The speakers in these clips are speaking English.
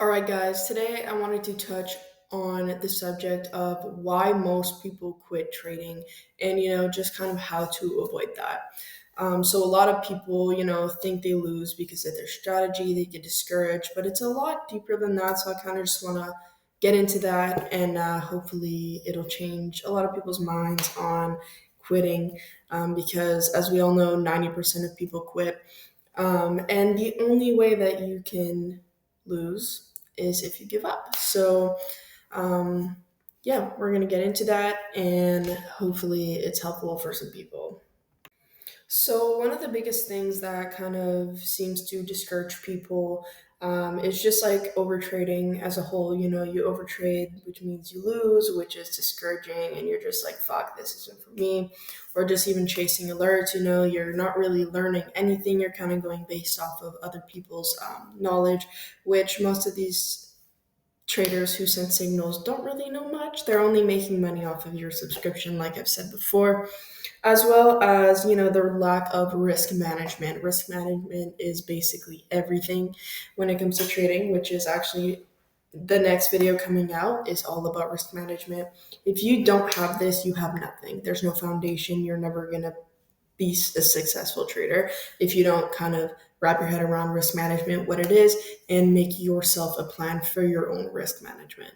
All right, guys, today I wanted to touch on the subject of why most people quit trading and, just kind of how to avoid that. So, a lot of people, think they lose because of their strategy, they get discouraged, but it's a lot deeper than that. So, I kind of just want to get into that and hopefully it'll change a lot of people's minds on quitting because, as we all know, 90% of people quit. And the only way that you can lose is if you give up. So, yeah, we're going to get into that and hopefully it's helpful for some people. So, one of the biggest things that kind of seems to discourage people is just like overtrading as a whole. You overtrade, which means you lose, which is discouraging, and you're just like, fuck, this isn't for me. Or just even chasing alerts, you're not really learning anything. You're kind of going based off of other people's knowledge, which most of these traders who send signals don't really know much. They're only making money off of your subscription, like I've said before, as well as the lack of risk management. Risk management is basically everything when it comes to trading, which is actually the next video coming out is all about risk management. If you don't have this, you have nothing. There's no foundation. You're never going to be a successful trader if you don't kind of wrap your head around risk management, what it is, and make yourself a plan for your own risk management.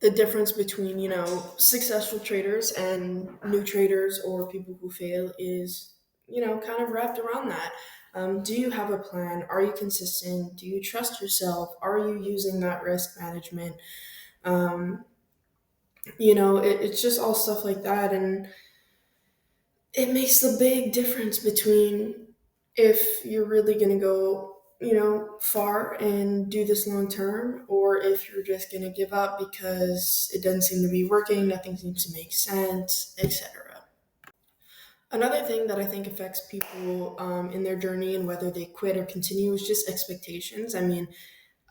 The difference between successful traders and new traders or people who fail is kind of wrapped around that. Do you have a plan? Are you consistent? Do you trust yourself? Are you using that risk management? um, it's just all stuff like that, and it makes the big difference between if you're really going to go far and do this long term, or if you're just going to give up because it doesn't seem to be working, nothing seems to make sense, etc. Another thing that I think affects people in their journey and whether they quit or continue is just expectations. I mean,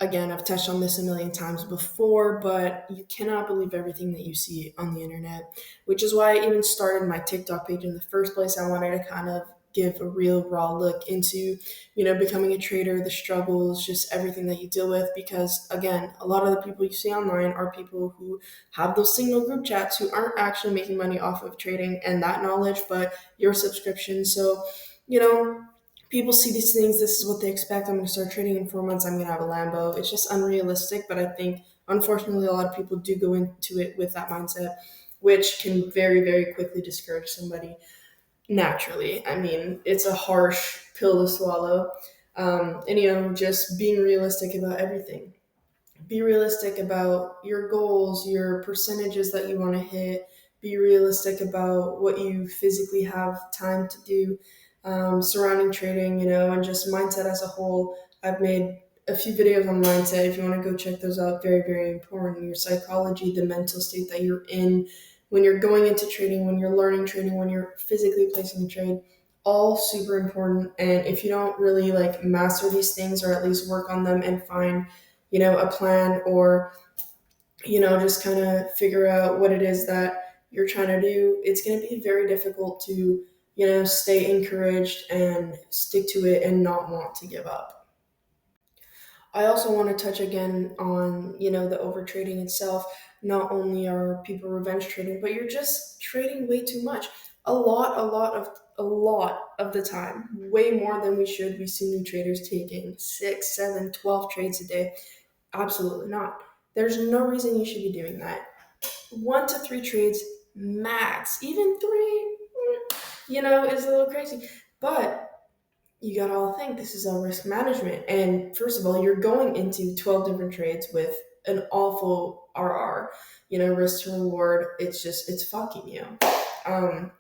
again, I've touched on this a million times before, but you cannot believe everything that you see on the internet, which is why I even started my TikTok page in the first place. I wanted to kind of give a real raw look into, becoming a trader, the struggles, just everything that you deal with. Because again, a lot of the people you see online are people who have those signal group chats who aren't actually making money off of trading and that knowledge, but your subscription. So, you know, people see these things, this is what they expect. I'm going to start trading in 4 months, I'm going to have a Lambo. It's just unrealistic, but I think unfortunately a lot of people do go into it with that mindset, which can very, very quickly discourage somebody naturally. I mean, it's a harsh pill to swallow. And just being realistic about everything. Be realistic about your goals, your percentages that you want to hit. Be realistic about what you physically have time to do surrounding trading, and just mindset as a whole. I've made a few videos on mindset. If you want to go check those out, very, very important. Your psychology, the mental state that you're in when you're going into trading, when you're learning trading, when you're physically placing a trade, all super important. And if you don't really like master these things or at least work on them and find a plan, or just kind of figure out what it is that you're trying to do, it's going to be very difficult to stay encouraged and stick to it and not want to give up. I also want to touch again on the over trading itself. Not only are people revenge trading, but you're just trading way too much. A lot of the time, way more than we should. We see new traders taking 6, 7, 12 trades a day. Absolutely not. There's no reason you should be doing that. 1 to 3 trades max. Even three, is a little crazy. But you gotta all think this is all risk management. And first of all, you're going into 12 different trades with an awful RR, risk to reward. It's fucking you. Um,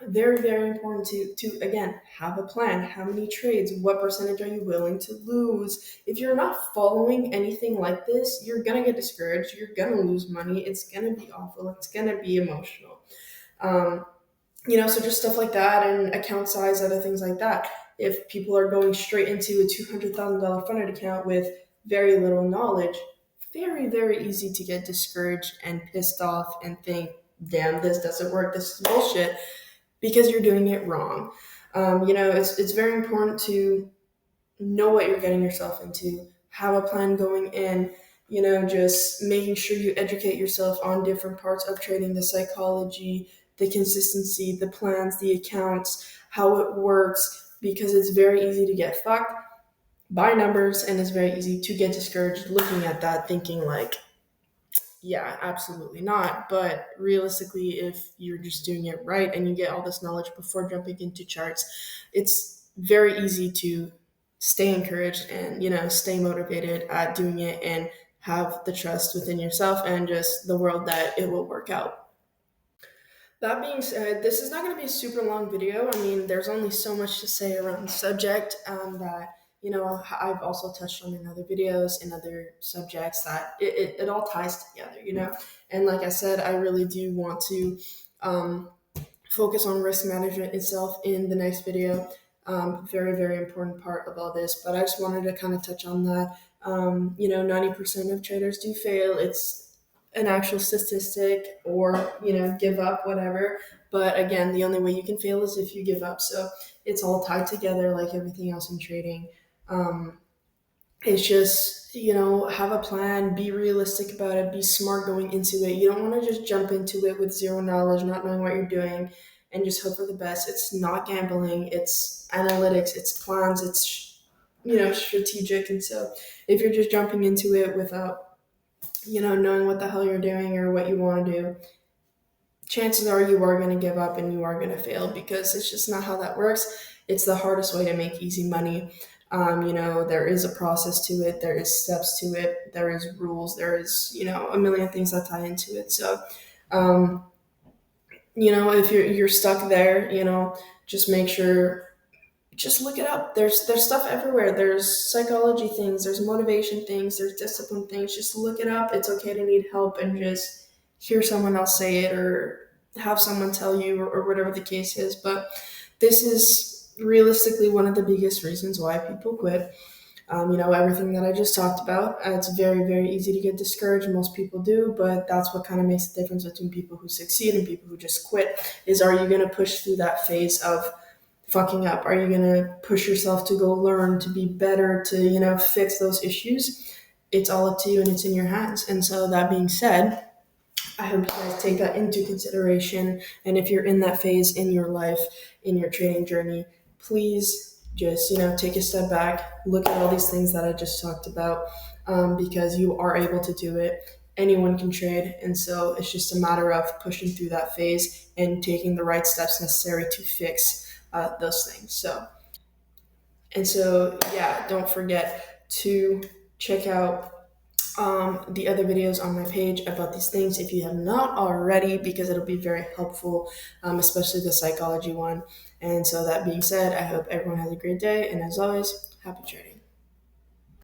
Very, very important to again have a plan. How many trades? What percentage are you willing to lose? If you're not following anything like this, you're gonna get discouraged. You're gonna lose money. It's gonna be awful. It's gonna be emotional. Um, so just stuff like that and account size, other things like that. If people are going straight into a $200,000 funded account with very little knowledge, very, very easy to get discouraged and pissed off and think, damn, this doesn't work. This is bullshit because you're doing it wrong. It's very important to know what you're getting yourself into, have a plan going in, just making sure you educate yourself on different parts of trading, the psychology, the consistency, the plans, the accounts, how it works, because it's very easy to get fucked by numbers and it's very easy to get discouraged looking at that, thinking like, yeah, absolutely not. But realistically, if you're just doing it right and you get all this knowledge before jumping into charts, it's very easy to stay encouraged and, stay motivated at doing it and have the trust within yourself and just the world that it will work out. That being said, this is not going to be a super long video. I mean, there's only so much to say around the subject that, I've also touched on in other videos and other subjects that it all ties together. And like I said, I really do want to um, focus on risk management itself in the next video. Very, very important part of all this. But I just wanted to kind of touch on that. 90% of traders do fail. It's an actual statistic, or, give up, whatever. But again, the only way you can fail is if you give up. So it's all tied together like everything else in trading. Um, it's just, have a plan, be realistic about it, be smart going into it. You don't want to just jump into it with zero knowledge, not knowing what you're doing, and just hope for the best. It's not gambling, it's analytics, it's plans, it's, strategic. And so if you're just jumping into it without, knowing what the hell you're doing or what you want to do, chances are you are going to give up and you are going to fail, because it's just not how that works. It's the hardest way to make easy money. There is a process to it, there is steps to it, there is rules, there is, a million things that tie into it. So, um, if you're stuck there, just make sure, just look it up. There's stuff everywhere. There's psychology things, there's motivation things, there's discipline things. Just look it up. It's okay to need help and just hear someone else say it, or have someone tell you, or whatever the case is. But this is realistically one of the biggest reasons why people quit. Everything that I just talked about, it's very, very easy to get discouraged. Most people do, but that's what kind of makes the difference between people who succeed and people who just quit. Is, are you going to push through that phase of fucking up? Are you going to push yourself to go learn, to be better, to, fix those issues? It's all up to you and it's in your hands. And so, that being said, I hope you guys take that into consideration. And if you're in that phase in your life, in your trading journey, please just, take a step back, look at all these things that I just talked about, because you are able to do it. Anyone can trade. And so it's just a matter of pushing through that phase and taking the right steps necessary to fix those things. So, yeah, don't forget to check out the other videos on my page about these things if you have not already, because it'll be very helpful, especially the psychology one. And so, that being said, I hope everyone has a great day. And as always, happy trading.